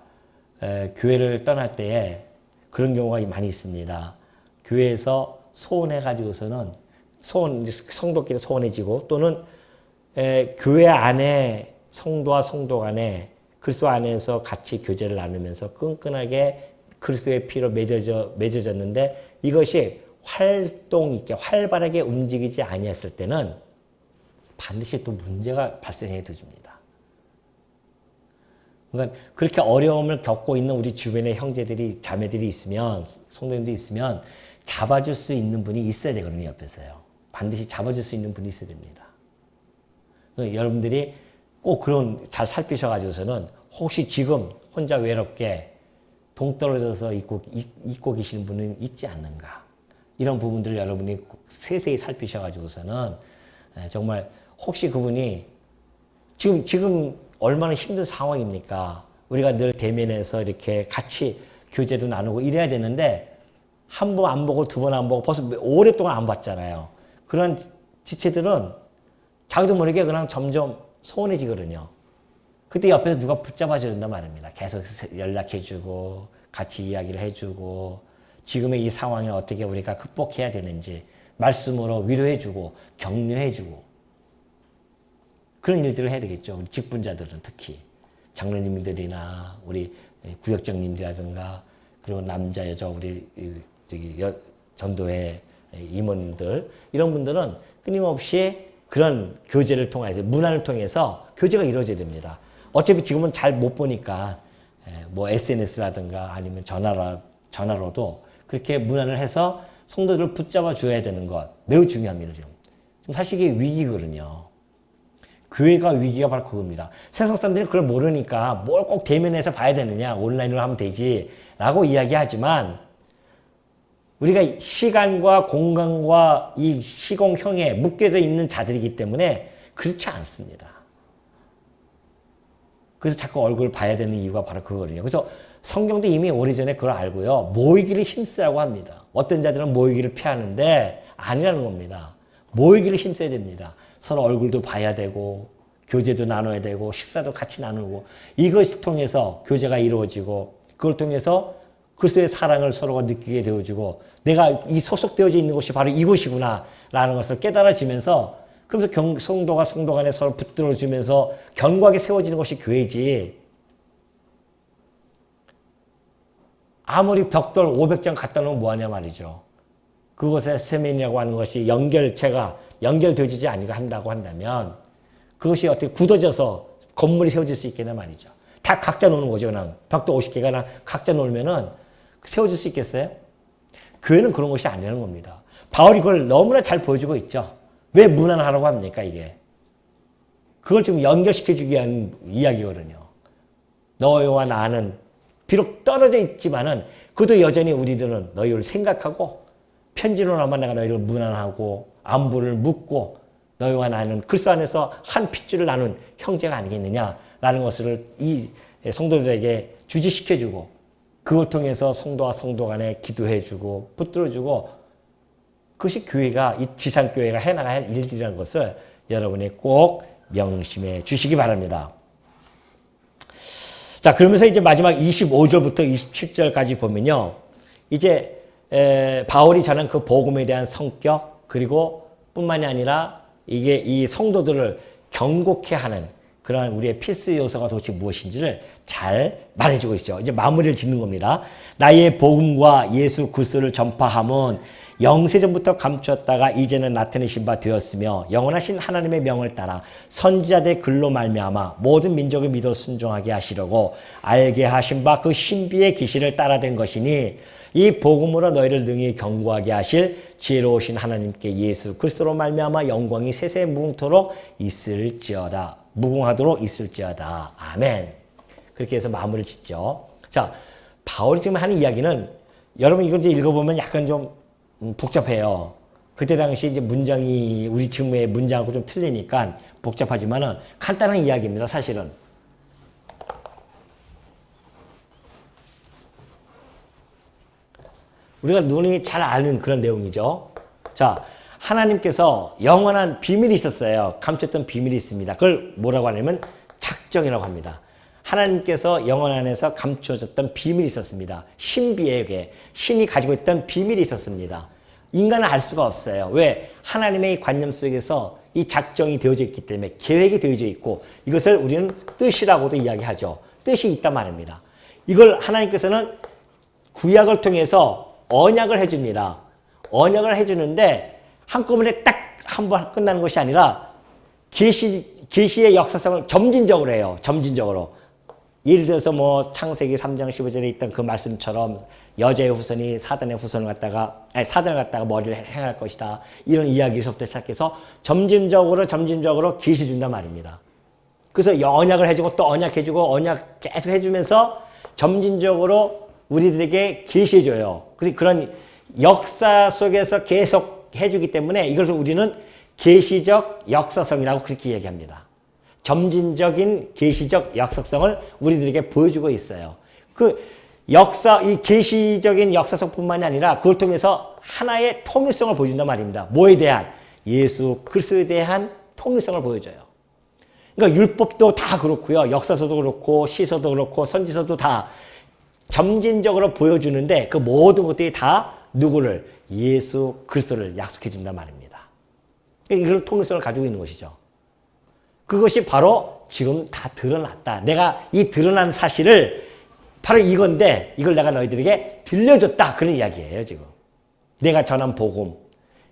교회를 떠날 때에 그런 경우가 많이 있습니다. 교회에서 소원해가지고서는 성도끼리 소원해지고 또는 교회 안에 성도와 성도 간에 그리스도 안에서 같이 교제를 나누면서 끈끈하게 그리스도의 피로 맺어졌는데 이것이 활동 있게 활발하게 움직이지 아니했을 때는 반드시 또 문제가 발생해 줍니다. 그러니까 그렇게 어려움을 겪고 있는 우리 주변의 형제들이 자매들이 있으면 성도님들이 있으면 잡아줄 수 있는 분이 있어야 되거든요, 옆에서요. 반드시 잡아줄 수 있는 분이 있어야 됩니다. 여러분들이 꼭 그런 잘 살피셔가지고서는 혹시 지금 혼자 외롭게 동떨어져서 있고 계시는 분은 있지 않는가. 이런 부분들을 여러분이 세세히 살피셔가지고서는 정말 혹시 그분이 지금 얼마나 힘든 상황입니까? 우리가 늘 대면해서 이렇게 같이 교제도 나누고 이래야 되는데 한 번 안 보고 두 번 안 보고 벌써 오랫동안 안 봤잖아요. 그런 지체들은 자기도 모르게 그냥 점점 소원해지거든요. 그때 옆에서 누가 붙잡아줘야 된단 말입니다. 계속 연락해주고 같이 이야기를 해주고 지금의 이 상황에 어떻게 우리가 극복해야 되는지 말씀으로 위로해주고 격려해주고 그런 일들을 해야 되겠죠. 우리 직분자들은 특히 장로님들이나 우리 구역장님들이라든가 그리고 남자 여자 우리 전도회 임원들 이런 분들은 끊임없이 그런 교제를 통해서 문화를 통해서 교제가 이루어져야 됩니다. 어차피 지금은 잘 못 보니까 뭐 SNS라든가 아니면 전화로도 그렇게 문화를 해서 성도들을 붙잡아 줘야 되는 것 매우 중요합니다. 지금 사실 이게 위기거든요. 교회가 위기가 바로 그겁니다. 세상 사람들이 그걸 모르니까 뭘 꼭 대면해서 봐야 되느냐 온라인으로 하면 되지 라고 이야기하지만 우리가 시간과 공간과 이 시공형에 묶여져 있는 자들이기 때문에 그렇지 않습니다. 그래서 자꾸 얼굴을 봐야 되는 이유가 바로 그거거든요. 그래서 성경도 이미 오래전에 그걸 알고요. 모이기를 힘쓰라고 합니다. 어떤 자들은 모이기를 피하는데 아니라는 겁니다. 모이기를 힘써야 됩니다. 서로 얼굴도 봐야 되고 교제도 나눠야 되고 식사도 같이 나누고 이것을 통해서 교제가 이루어지고 그걸 통해서 그리스도의 사랑을 서로가 느끼게 되어지고 내가 이 소속되어져 있는 곳이 바로 이곳이구나 라는 것을 깨달아지면서 그러면서 성도가 성도 간에 서로 붙들어주면서 견고하게 세워지는 것이 교회지 아무리 벽돌 500장 갖다 놓으면 뭐하냐 말이죠. 그것의 세면이라고 하는 것이 연결체가 연결되어지지 않게 한다고 한다면 그것이 어떻게 굳어져서 건물이 세워질 수 있겠냐 말이죠. 다 각자 놓는 거죠. 그냥 벽돌 50개가 각자 놓으면은 세워질 수 있겠어요? 교회는 그런 것이 아니라는 겁니다. 바울이 그걸 너무나 잘 보여주고 있죠. 왜 무난하라고 합니까, 이게? 그걸 지금 연결시켜주기 위한 이야기거든요. 너희와 나는 비록 떨어져 있지만은 그래도 여전히 우리들은 너희를 생각하고 편지로나마 내가 너희를 무난하고 안부를 묻고 너희와 나는 그리스도 안에서 한 핏줄을 나눈 형제가 아니겠느냐라는 것을 이 성도들에게 주지시켜주고 그걸 통해서 성도와 성도 간에 기도해주고 붙들어주고 그것이 교회가 이 지상교회가 해나가야 할 일들이라는 것을 여러분이 꼭 명심해 주시기 바랍니다. 자, 그러면서 이제 마지막 25절부터 27절까지 보면요. 이제 바울이 전한 그 복음에 대한 성격 그리고 뿐만이 아니라 이게 이 성도들을 경고케 하는 그러한 우리의 필수 요소가 도대체 무엇인지를 잘 말해주고 있죠. 이제 마무리를 짓는 겁니다. 나의 복음과 예수 그리스도를 전파함은 영세전부터 감추었다가 이제는 나타내신 바 되었으며 영원하신 하나님의 명을 따라 선지자들의 글로 말미암아 모든 민족을 믿어 순종하게 하시려고 알게 하신 바 그 신비의 계시를 따라된 것이니 이 복음으로 너희를 능히 경고하게 하실 지혜로우신 하나님께 예수 그리스도로 말미암아 영광이 세세 무궁토록 있을지어다. 무궁하도록 있을지어다. 아멘. 그렇게 해서 마무리를 짓죠. 자, 바울이 지금 하는 이야기는 여러분 이걸 이제 읽어보면 약간 좀 복잡해요. 그때 당시 이제 문장이 우리 지금의 문장하고 좀 틀리니까 복잡하지만은 간단한 이야기입니다. 사실은. 우리가 눈이 잘 아는 그런 내용이죠. 자, 하나님께서 영원한 비밀이 있었어요. 감췄던 비밀이 있습니다. 그걸 뭐라고 하냐면 작정이라고 합니다. 하나님께서 영원 안에서 감춰졌던 비밀이 있었습니다. 신비에게 신이 가지고 있던 비밀이 있었습니다. 인간은 알 수가 없어요. 왜? 하나님의 관념 속에서 이 작정이 되어져 있기 때문에 계획이 되어져 있고 이것을 우리는 뜻이라고도 이야기하죠. 뜻이 있단 말입니다. 이걸 하나님께서는 구약을 통해서 언약을 해줍니다. 언약을 해주는데 한꺼번에 딱 한 번 끝나는 것이 아니라 계시의 역사성을 점진적으로 해요. 점진적으로. 예를 들어서 뭐 창세기 3장 15절에 있던 그 말씀처럼 여자의 후손이 사단의 후손을 갖다가 사단을 갖다가 머리를 행할 것이다. 이런 이야기에서부터 시작해서 점진적으로 계시 준단 말입니다. 그래서 언약을 해주고 또 언약해주고 언약 계속 해주면서 점진적으로 우리들에게 계시해줘요. 그래서 그런 역사 속에서 계속 해주기 때문에 이걸 우리는 계시적 역사성이라고 그렇게 얘기합니다. 점진적인 계시적 역사성을 우리들에게 보여주고 있어요. 그 역사, 이 계시적인 역사성뿐만이 아니라 그걸 통해서 하나의 통일성을 보여준단 말입니다. 뭐에 대한? 예수 그리스도에 대한 통일성을 보여줘요. 그러니까 율법도 다 그렇고요. 역사서도 그렇고 시서도 그렇고 선지서도 다 점진적으로 보여주는데 그 모든 것들이 다 누구를? 예수 그리스도를 약속해 준단 말입니다. 이런 통일성을 가지고 있는 것이죠. 그것이 바로 지금 다 드러났다. 내가 이 드러난 사실을 바로 이건데 이걸 내가 너희들에게 들려줬다. 그런 이야기예요, 지금. 내가 전한 복음.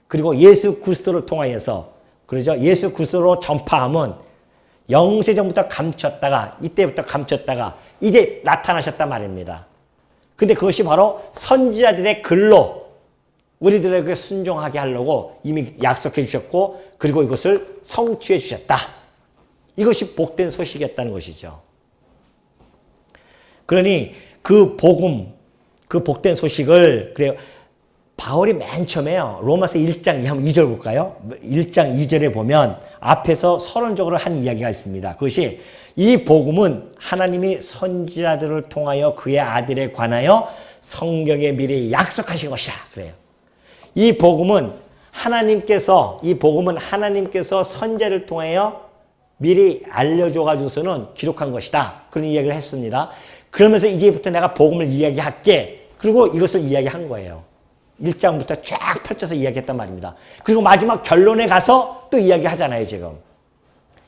그리고 예수 그리스도를 통하여서 그러죠. 예수 그리스도로 전파함은 영세전부터 감췄다가 이때부터 감췄다가 이제 나타나셨단 말입니다. 근데 그것이 바로 선지자들의 글로 우리들에게 순종하게 하려고 이미 약속해 주셨고 그리고 이것을 성취해 주셨다. 이것이 복된 소식이었다는 것이죠. 그러니 그 복음, 그 복된 소식을 그래요. 바울이 맨 처음에요. 로마서 1장 2절 볼까요? 1장 2절에 보면 앞에서 서론적으로 한 이야기가 있습니다. 그것이 이 복음은 하나님이 선지자들을 통하여 그의 아들에 관하여 성경에 미리 약속하신 것이라 그래요. 이 복음은 하나님께서 선지자를 통하여 미리 알려줘 가지고서는 기록한 것이다. 그런 이야기를 했습니다. 그러면서 이제부터 내가 복음을 이야기할게. 그리고 이것을 이야기한 거예요. 1장부터 쫙 펼쳐서 이야기했단 말입니다. 그리고 마지막 결론에 가서 또 이야기하잖아요, 지금.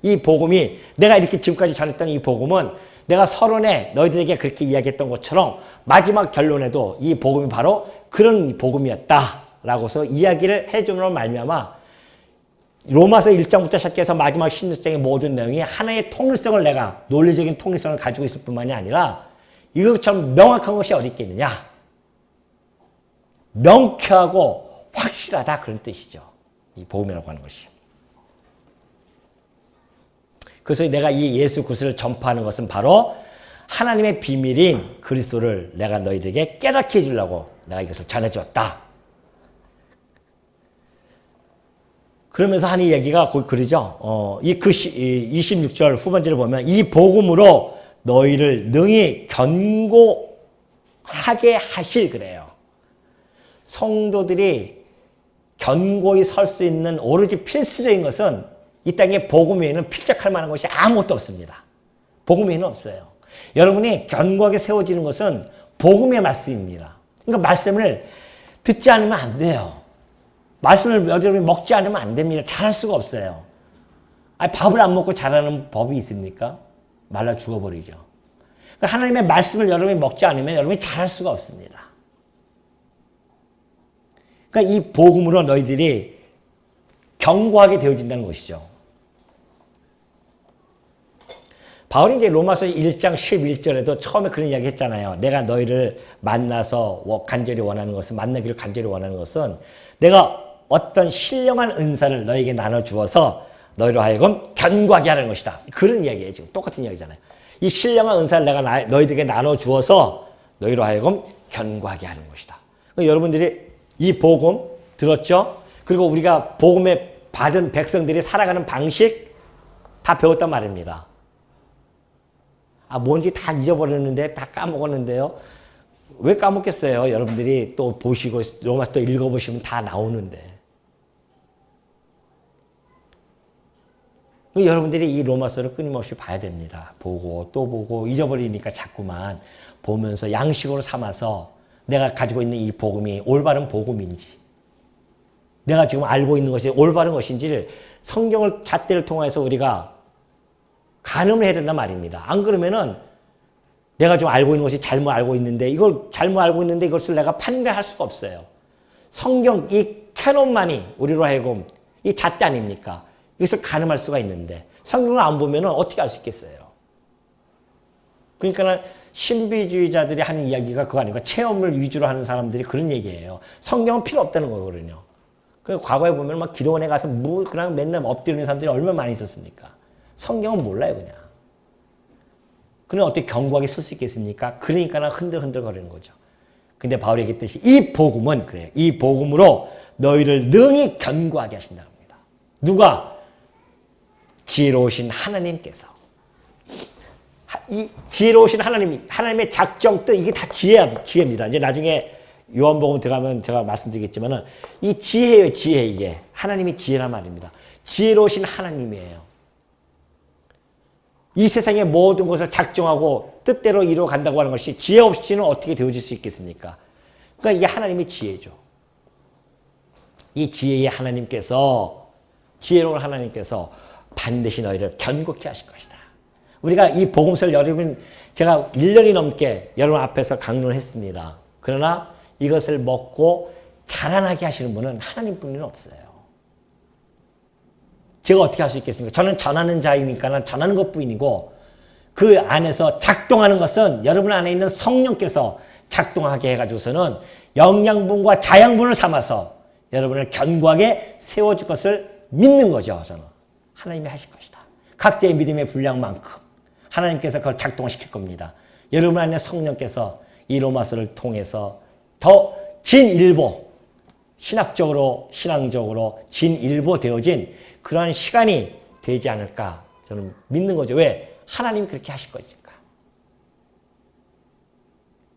이 복음이 내가 이렇게 지금까지 전했던 이 복음은 내가 서론에 너희들에게 그렇게 이야기했던 것처럼 마지막 결론에도 이 복음이 바로 그런 복음이었다라고서 이야기를 해줌으로 말미암아 로마서 1장부터 시작해서 마지막 16장의 모든 내용이 하나의 통일성을 내가 논리적인 통일성을 가지고 있을 뿐만이 아니라 이것처럼 명확한 것이 어디 있겠느냐. 명쾌하고 확실하다 그런 뜻이죠. 이 복음이라고 하는 것이. 그래서 내가 이 예수 그리스도를 전파하는 것은 바로 하나님의 비밀인 그리스도를 내가 너희들에게 깨닫게 해주려고 내가 이것을 전해주었다. 그러면서 하는 얘기가 거기 그러죠. 이 26절 후반절을 보면 이 복음으로 너희를 능히 견고하게 하실 그래요. 성도들이 견고히 설 수 있는 오로지 필수적인 것은 이 땅에 복음 외에는 필적할 만한 것이 아무것도 없습니다. 복음 외에는 없어요. 여러분이 견고하게 세워지는 것은 복음의 말씀입니다. 그러니까 말씀을 듣지 않으면 안 돼요. 말씀을 여러분이 먹지 않으면 안 됩니다. 잘할 수가 없어요. 아니, 밥을 안 먹고 잘하는 법이 있습니까? 말라 죽어버리죠. 그러니까 하나님의 말씀을 여러분이 먹지 않으면 여러분이 잘할 수가 없습니다. 그러니까 이 복음으로 너희들이 견고하게 되어진다는 것이죠. 바울이 이제 로마서 1장 11절에도 처음에 그런 이야기 했잖아요. 내가 너희를 만나서 간절히 원하는 것은, 만나기를 간절히 원하는 것은 내가 어떤 신령한 은사를 너에게 나눠주어서 너희로 하여금 견고하게 하는 것이다. 그런 이야기예요. 지금 똑같은 이야기잖아요. 이 신령한 은사를 내가 너희들에게 나눠주어서 너희로 하여금 견고하게 하는 것이다. 그러니까 여러분들이 이 복음 들었죠? 그리고 우리가 복음에 받은 백성들이 살아가는 방식 다 배웠단 말입니다. 뭔지 다 잊어버렸는데, 다 까먹었는데요. 왜 까먹겠어요? 여러분들이 또 보시고 로마서 또 읽어보시면 다 나오는데. 여러분들이 이 로마서를 끊임없이 봐야 됩니다. 보고 또 보고 잊어버리니까 자꾸만 보면서 양식으로 삼아서 내가 가지고 있는 이 복음이 올바른 복음인지, 내가 지금 알고 있는 것이 올바른 것인지를 성경을 잣대를 통해서 우리가 가늠을 해야 된단 말입니다. 안 그러면은 내가 좀 알고 있는 것이 잘못 알고 있는데 이걸 잘못 알고 있는데 이것을 내가 판별할 수가 없어요. 성경 이 캐논만이 우리로 하여금 이 잣대 아닙니까? 이것을 가늠할 수가 있는데 성경을 안 보면은 어떻게 알 수 있겠어요? 그러니까 신비주의자들이 하는 이야기가 그거 아니고 체험을 위주로 하는 사람들이 그런 얘기예요. 성경은 필요 없다는 거거든요. 그 과거에 보면 막 기도원에 가서 그냥 맨날 엎드리는 사람들이 얼마나 많이 있었습니까? 성경은 몰라요, 그냥. 그럼 어떻게 견고하게 쓸 수 있겠습니까? 그러니까 흔들흔들 거리는 거죠. 근데 바울이 얘기했듯이 이 복음은 그래요. 이 복음으로 너희를 능히 견고하게 하신다고 합니다. 누가? 지혜로우신 하나님께서. 이 지혜로우신 하나님의 작정, 뜻, 이게 다 지혜입니다. 이제 나중에 요한복음 들어가면 제가 말씀드리겠지만은 이 지혜예요, 지혜 이게. 하나님이 지혜란 말입니다. 지혜로우신 하나님이에요. 이 세상의 모든 것을 작정하고 뜻대로 이루어 간다고 하는 것이 지혜 없이는 어떻게 되어질 수 있겠습니까? 그러니까 이게 하나님의 지혜죠. 이 지혜의 하나님께서, 지혜로운 하나님께서 반드시 너희를 견고케 하실 것이다. 우리가 이 복음서를 여러분, 제가 1년이 넘게 여러분 앞에서 강론을 했습니다. 그러나 이것을 먹고 자라나게 하시는 분은 하나님뿐이는 없어요. 제가 어떻게 할 수 있겠습니까? 저는 전하는 자이니까 전하는 것뿐이고 그 안에서 작동하는 것은 여러분 안에 있는 성령께서 작동하게 해가지고서는 영양분과 자양분을 삼아서 여러분을 견고하게 세워줄 것을 믿는 거죠. 저는 하나님이 하실 것이다. 각자의 믿음의 분량만큼 하나님께서 그걸 작동시킬 겁니다. 여러분 안에 성령께서 이 로마서를 통해서 더 진일보, 신앙적으로 진일보 되어진 그러한 시간이 되지 않을까 저는 믿는 거죠. 왜? 하나님이 그렇게 하실 거니까.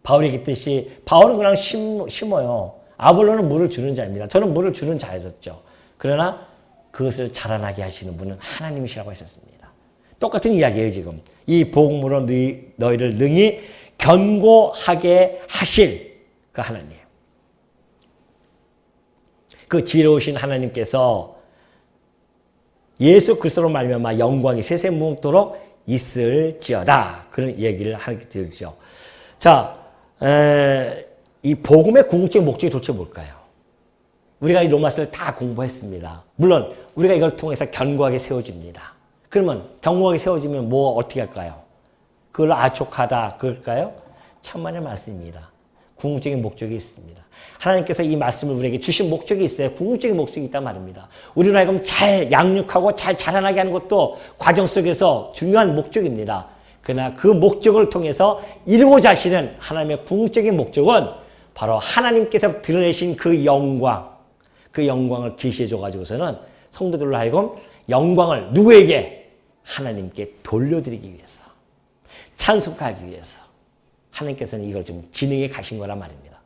바울이 얘기했듯이 바울은 그냥 심어요. 아볼로는 물을 주는 자입니다. 저는 물을 주는 자였었죠. 그러나 그것을 자라나게 하시는 분은 하나님이시라고 했었습니다. 똑같은 이야기예요, 지금. 이 복음으로 너희를 능히 견고하게 하실 그 하나님. 그 지혜로우신 하나님께서 예수 그리스도로 말미암아 영광이 세세무궁토록 있을지어다. 그런 얘기를 하게 되죠. 자, 이 복음의 궁극적인 목적이 도대체 뭘까요? 우리가 이 로마서를 다 공부했습니다. 물론 우리가 이걸 통해서 견고하게 세워집니다. 그러면 견고하게 세워지면 뭐 어떻게 할까요? 그걸 아촉하다 그럴까요? 천만의 말씀입니다. 궁극적인 목적이 있습니다. 하나님께서 이 말씀을 우리에게 주신 목적이 있어요. 궁극적인 목적이 있단 말입니다. 우리는 하여금 잘 양육하고 잘 자라나게 하는 것도 과정 속에서 중요한 목적입니다. 그러나 그 목적을 통해서 이루고자 하시는 하나님의 궁극적인 목적은 바로 하나님께서 드러내신 그 영광을 계시해 줘가지고서는 성도들로 하여금 영광을 누구에게? 하나님께 돌려드리기 위해서, 찬송하기 위해서 하나님께서는 이걸 좀 진행해 가신 거란 말입니다.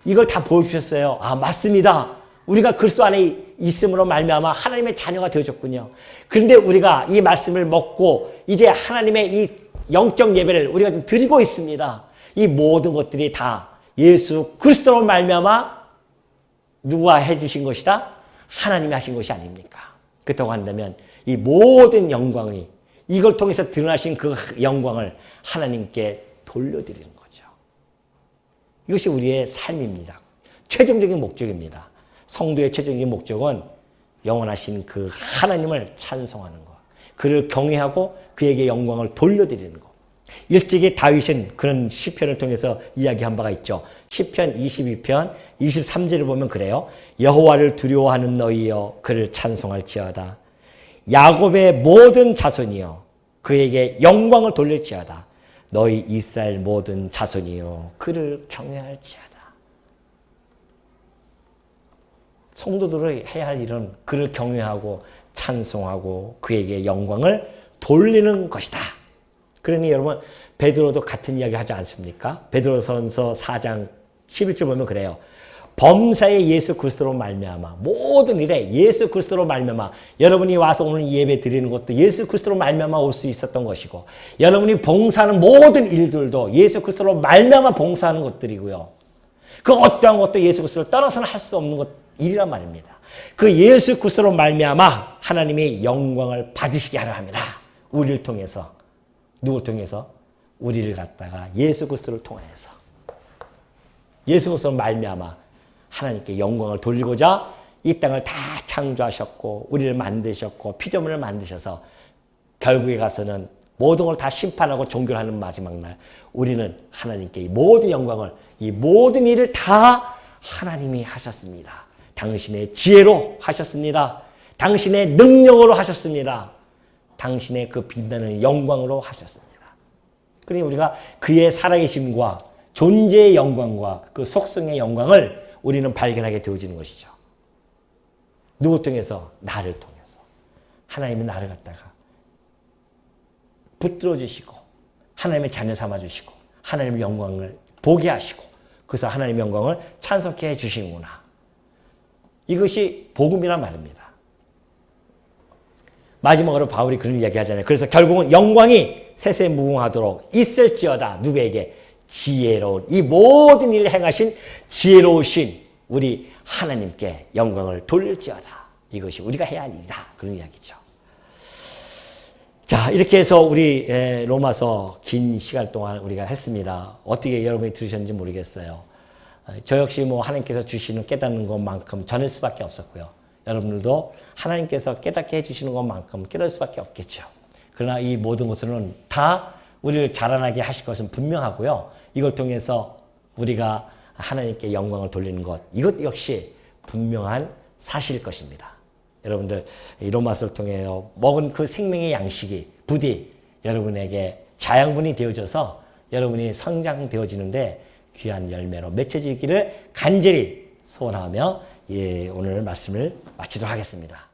이걸 다 보여주셨어요. 아, 맞습니다. 우리가 그리스도 안에 있음으로 말미암아 하나님의 자녀가 되어졌군요. 그런데 우리가 이 말씀을 먹고 이제 하나님의 이 영적 예배를 우리가 좀 드리고 있습니다. 이 모든 것들이 다 예수 그리스도로 말미암아 누가 해주신 것이다? 하나님이 하신 것이 아닙니까? 그렇다고 한다면 이 모든 영광이 이걸 통해서 드러나신 그 영광을 하나님께 돌려드리는 거죠. 이것이 우리의 삶입니다. 최종적인 목적입니다. 성도의 최종적인 목적은 영원하신 그 하나님을 찬송하는 것, 그를 경외하고 그에게 영광을 돌려드리는 것. 일찍이 다윗은 그런 시편을 통해서 이야기한 바가 있죠. 시편 22편 23절을 보면 그래요. 여호와를 두려워하는 너희여 그를 찬송할지어다. 야곱의 모든 자손이여 그에게 영광을 돌릴지어다. 너희 이스라엘 모든 자손이여 그를 경외할지어다. 성도들이 해야 할 일은 그를 경외하고 찬송하고 그에게 영광을 돌리는 것이다. 그러니 여러분 베드로도 같은 이야기 하지 않습니까? 베드로전서 4장 11절 보면 그래요. 범사의 예수 그리스도로 말미암아 모든 일에 예수 그리스도로 말미암아 여러분이 와서 오늘 예배 드리는 것도 예수 그리스도로 말미암아 올 수 있었던 것이고 여러분이 봉사하는 모든 일들도 예수 그리스도로 말미암아 봉사하는 것들이고요. 그 어떠한 것도 예수 그리스도를 떠나서는 할 수 없는 일이란 말입니다. 그 예수 그리스도로 말미암아 하나님이 영광을 받으시게 하려 합니다. 우리를 통해서. 누굴 통해서? 우리를 갖다가 예수 그리스도를 통해서. 예수 그리스도로 말미암아 하나님께 영광을 돌리고자 이 땅을 다 창조하셨고 우리를 만드셨고 피조물을 만드셔서 결국에 가서는 모든 걸 다 심판하고 종결하는 마지막 날 우리는 하나님께 이 모든 영광을 이 모든 일을 다 하나님이 하셨습니다. 당신의 지혜로 하셨습니다. 당신의 능력으로 하셨습니다. 당신의 그 빛나는 영광으로 하셨습니다. 그러니 우리가 그의 살아계심과 존재의 영광과 그 속성의 영광을 우리는 발견하게 되어지는 것이죠. 누구 통해서? 나를 통해서. 하나님이 나를 갖다가 붙들어 주시고 하나님의 자녀 삼아 주시고 하나님의 영광을 보게 하시고 그래서 하나님의 영광을 찬송케 해 주시는구나. 이것이 복음이란 말입니다. 마지막으로 바울이 그런 이야기 하잖아요. 그래서 결국은 영광이 세세무궁하도록 있을지어다. 누구에게? 지혜로운 이 모든 일을 행하신 지혜로우신 우리 하나님께 영광을 돌릴지어다. 이것이 우리가 해야 할 일이다. 그런 이야기죠. 자, 이렇게 해서 우리 로마서 긴 시간 동안 우리가 했습니다. 어떻게 여러분이 들으셨는지 모르겠어요. 저 역시 뭐 하나님께서 주시는 깨닫는 것만큼 전할 수밖에 없었고요. 여러분들도 하나님께서 깨닫게 해주시는 것만큼 깨달을 수밖에 없겠죠. 그러나 이 모든 것은 다 우리를 자라나게 하실 것은 분명하고요. 이걸 통해서 우리가 하나님께 영광을 돌리는 것, 이것 역시 분명한 사실일 것입니다. 여러분들 이 로마서를 통해 먹은 그 생명의 양식이 부디 여러분에게 자양분이 되어져서 여러분이 성장되어지는데 귀한 열매로 맺혀지기를 간절히 소원하며 오늘 말씀을 마치도록 하겠습니다.